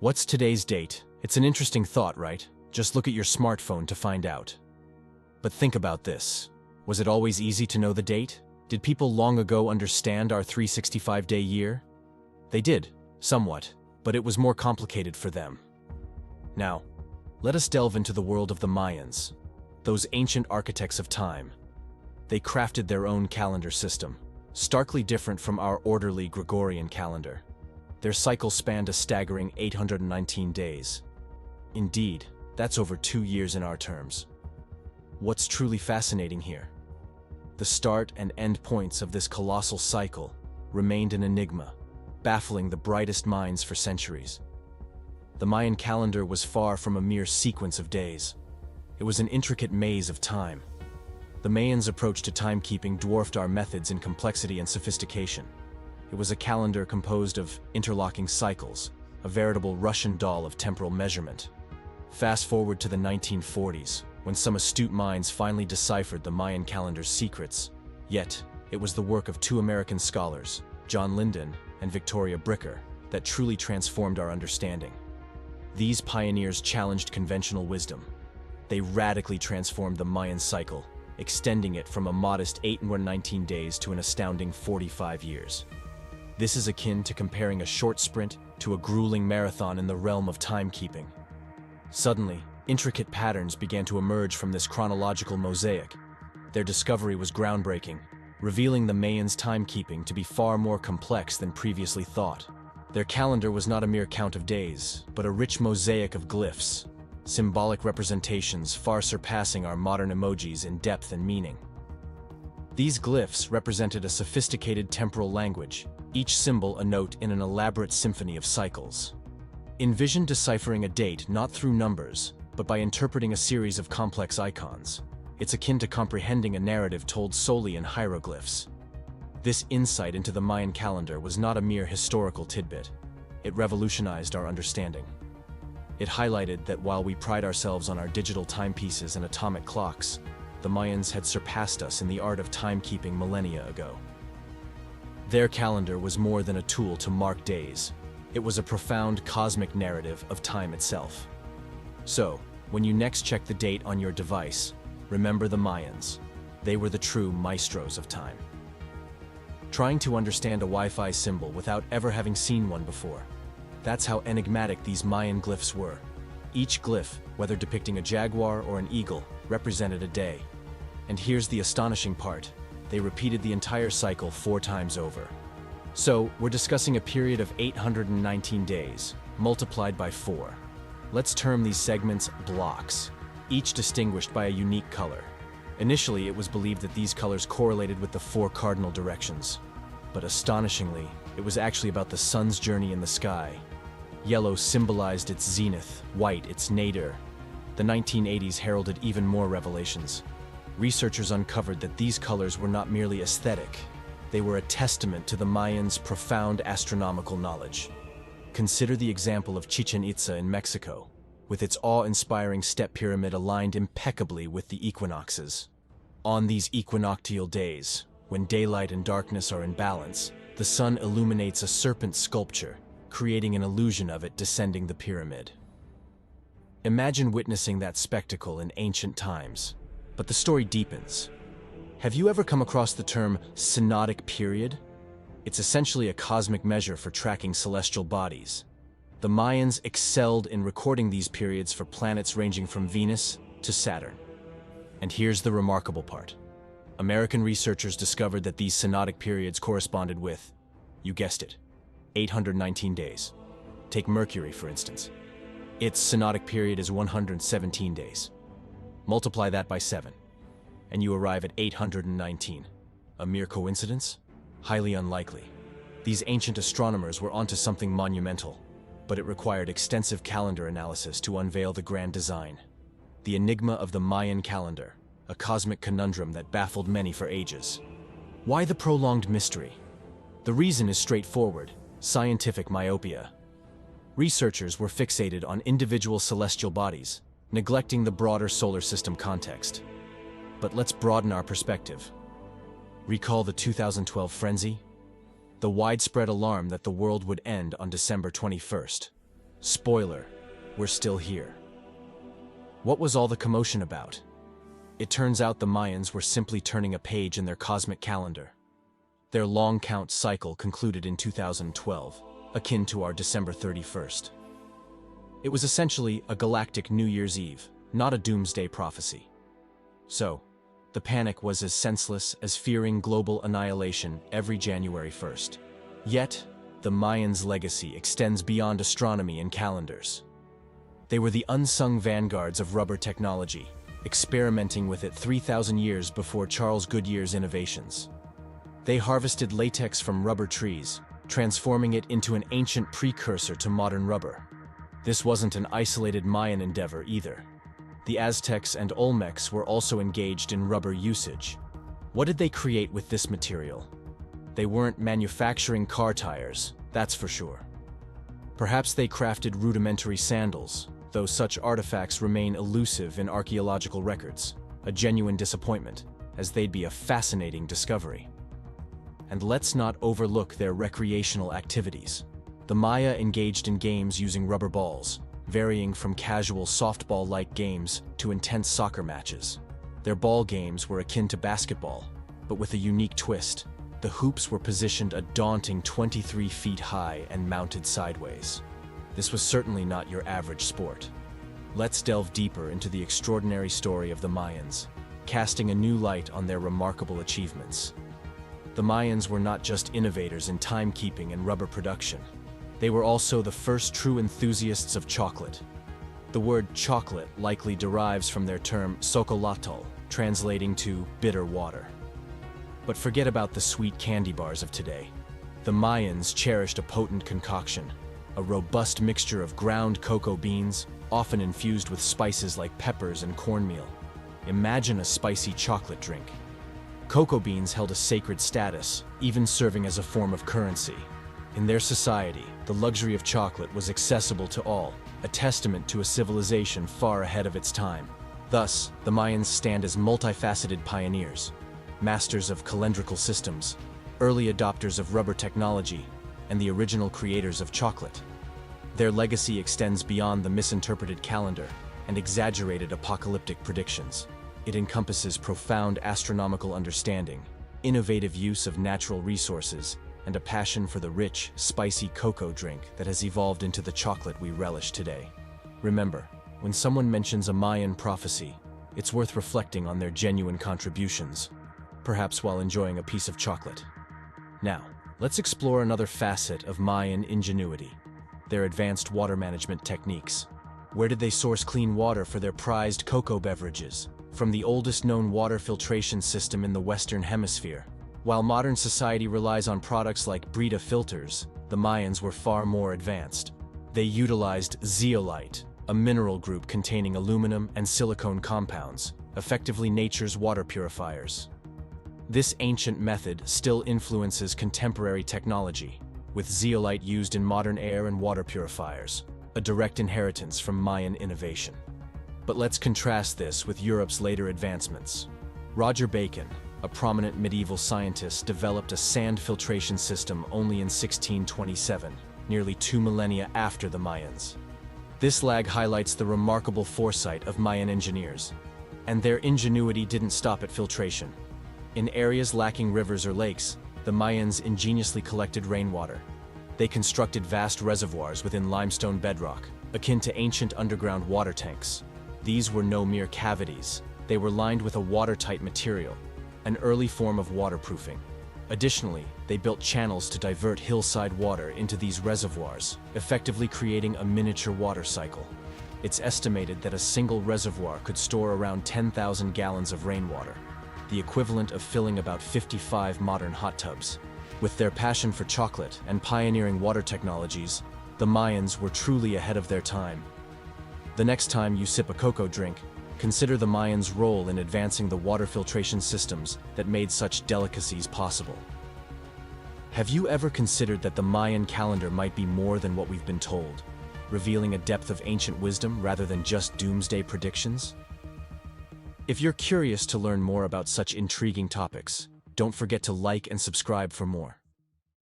What's today's date? It's an interesting thought, right? Just look at your smartphone to find out. But think about this. Was it always easy to know the date? Did people long ago understand our 365-day year? They did, somewhat, but it was more complicated for them. Now, let us delve into the world of the Mayans, those ancient architects of time. They crafted their own calendar system, starkly different from our orderly Gregorian calendar. Their cycle spanned a staggering 819 days. Indeed, that's over 2 years in our terms. What's truly fascinating here? The start and end points of this colossal cycle remained an enigma, baffling the brightest minds for centuries. The Mayan calendar was far from a mere sequence of days. It was an intricate maze of time. The Mayans' approach to timekeeping dwarfed our methods in complexity and sophistication. It was a calendar composed of interlocking cycles, a veritable Russian doll of temporal measurement. Fast forward to the 1940s, when some astute minds finally deciphered the Mayan calendar's secrets. Yet, it was the work of 2 American scholars, John Linden and Victoria Bricker, that truly transformed our understanding. These pioneers challenged conventional wisdom. They radically transformed the Mayan cycle, extending it from a modest 819 days to an astounding 45 years. This is akin to comparing a short sprint to a grueling marathon in the realm of timekeeping. Suddenly, intricate patterns began to emerge from this chronological mosaic. Their discovery was groundbreaking, revealing the Mayans' timekeeping to be far more complex than previously thought. Their calendar was not a mere count of days, but a rich mosaic of glyphs, symbolic representations far surpassing our modern emojis in depth and meaning. These glyphs represented a sophisticated temporal language, each symbol a note in an elaborate symphony of cycles. Envision deciphering a date not through numbers, but by interpreting a series of complex icons. It's akin to comprehending a narrative told solely in hieroglyphs. This insight into the Mayan calendar was not a mere historical tidbit. It revolutionized our understanding. It highlighted that while we pride ourselves on our digital timepieces and atomic clocks, the Mayans had surpassed us in the art of timekeeping millennia ago. Their calendar was more than a tool to mark days. It was a profound cosmic narrative of time itself. So, when you next check the date on your device, remember the Mayans. They were the true maestros of time. Trying to understand a Wi-Fi symbol without ever having seen one before. That's how enigmatic these Mayan glyphs were. Each glyph, whether depicting a jaguar or an eagle, represented a day. And here's the astonishing part. They repeated the entire cycle 4 times over. So, we're discussing a period of 819 days, multiplied by 4. Let's term these segments blocks, each distinguished by a unique color. Initially, it was believed that these colors correlated with the 4 cardinal directions. But astonishingly, it was actually about the sun's journey in the sky. Yellow symbolized its zenith, white its nadir. The 1980s heralded even more revelations. Researchers uncovered that these colors were not merely aesthetic. They were a testament to the Mayans' profound astronomical knowledge. Consider the example of Chichen Itza in Mexico, with its awe-inspiring step pyramid aligned impeccably with the equinoxes. On these equinoctial days, when daylight and darkness are in balance, the sun illuminates a serpent sculpture, creating an illusion of it descending the pyramid. Imagine witnessing that spectacle in ancient times. But the story deepens. Have you ever come across the term synodic period? It's essentially a cosmic measure for tracking celestial bodies. The Mayans excelled in recording these periods for planets ranging from Venus to Saturn. And here's the remarkable part. American researchers discovered that these synodic periods corresponded with, you guessed it, 819 days. Take Mercury, for instance. Its synodic period is 117 days. Multiply that by 7, and you arrive at 819. A mere coincidence? Highly unlikely. These ancient astronomers were onto something monumental, but it required extensive calendar analysis to unveil the grand design. The enigma of the Mayan calendar, a cosmic conundrum that baffled many for ages. Why the prolonged mystery? The reason is straightforward: scientific myopia. Researchers were fixated on individual celestial bodies, neglecting the broader solar system context. But let's broaden our perspective. Recall the 2012 frenzy? The widespread alarm that the world would end on December 21st. Spoiler, we're still here. What was all the commotion about? It turns out the Mayans were simply turning a page in their cosmic calendar. Their long count cycle concluded in 2012, akin to our December 31st. It was essentially a galactic New Year's Eve, not a doomsday prophecy. So, the panic was as senseless as fearing global annihilation every January 1st. Yet, the Mayans' legacy extends beyond astronomy and calendars. They were the unsung vanguards of rubber technology, experimenting with it 3,000 years before Charles Goodyear's innovations. They harvested latex from rubber trees, transforming it into an ancient precursor to modern rubber. This wasn't an isolated Mayan endeavor either. The Aztecs and Olmecs were also engaged in rubber usage. What did they create with this material? They weren't manufacturing car tires, that's for sure. Perhaps they crafted rudimentary sandals, though such artifacts remain elusive in archaeological records, a genuine disappointment, as they'd be a fascinating discovery. And let's not overlook their recreational activities. The Maya engaged in games using rubber balls, varying from casual softball-like games to intense soccer matches. Their ball games were akin to basketball, but with a unique twist. The hoops were positioned a daunting 23 feet high and mounted sideways. This was certainly not your average sport. Let's delve deeper into the extraordinary story of the Mayans, casting a new light on their remarkable achievements. The Mayans were not just innovators in timekeeping and rubber production. They were also the first true enthusiasts of chocolate. The word chocolate likely derives from their term xocolotl, translating to bitter water. But forget about the sweet candy bars of today. The Mayans cherished a potent concoction, a robust mixture of ground cocoa beans, often infused with spices like peppers and cornmeal. Imagine a spicy chocolate drink. Cocoa beans held a sacred status, even serving as a form of currency. In their society, the luxury of chocolate was accessible to all, a testament to a civilization far ahead of its time. Thus, the Mayans stand as multifaceted pioneers, masters of calendrical systems, early adopters of rubber technology, and the original creators of chocolate. Their legacy extends beyond the misinterpreted calendar and exaggerated apocalyptic predictions. It encompasses profound astronomical understanding, innovative use of natural resources, and a passion for the rich, spicy cocoa drink that has evolved into the chocolate we relish today. Remember, when someone mentions a Mayan prophecy, it's worth reflecting on their genuine contributions, perhaps while enjoying a piece of chocolate. Now, let's explore another facet of Mayan ingenuity, their advanced water management techniques. Where did they source clean water for their prized cocoa beverages? From the oldest known water filtration system in the Western Hemisphere. While modern society relies on products like Brita filters, the Mayans were far more advanced. They utilized zeolite, a mineral group containing aluminum and silicone compounds, effectively nature's water purifiers. This ancient method still influences contemporary technology, with zeolite used in modern air and water purifiers, a direct inheritance from Mayan innovation. But let's contrast this with Europe's later advancements. Roger Bacon, a prominent medieval scientist, developed a sand filtration system only in 1627, nearly 2 millennia after the Mayans. This lag highlights the remarkable foresight of Mayan engineers. And their ingenuity didn't stop at filtration. In areas lacking rivers or lakes, the Mayans ingeniously collected rainwater. They constructed vast reservoirs within limestone bedrock, akin to ancient underground water tanks. These were no mere cavities. They were lined with a watertight material, an early form of waterproofing. Additionally, they built channels to divert hillside water into these reservoirs, effectively creating a miniature water cycle. It's estimated that a single reservoir could store around 10,000 gallons of rainwater, the equivalent of filling about 55 modern hot tubs. With their passion for chocolate and pioneering water technologies, the Mayans were truly ahead of their time. The next time you sip a cocoa drink, consider the Mayans' role in advancing the water filtration systems that made such delicacies possible. Have you ever considered that the Mayan calendar might be more than what we've been told, revealing a depth of ancient wisdom rather than just doomsday predictions? If you're curious to learn more about such intriguing topics, don't forget to like and subscribe for more.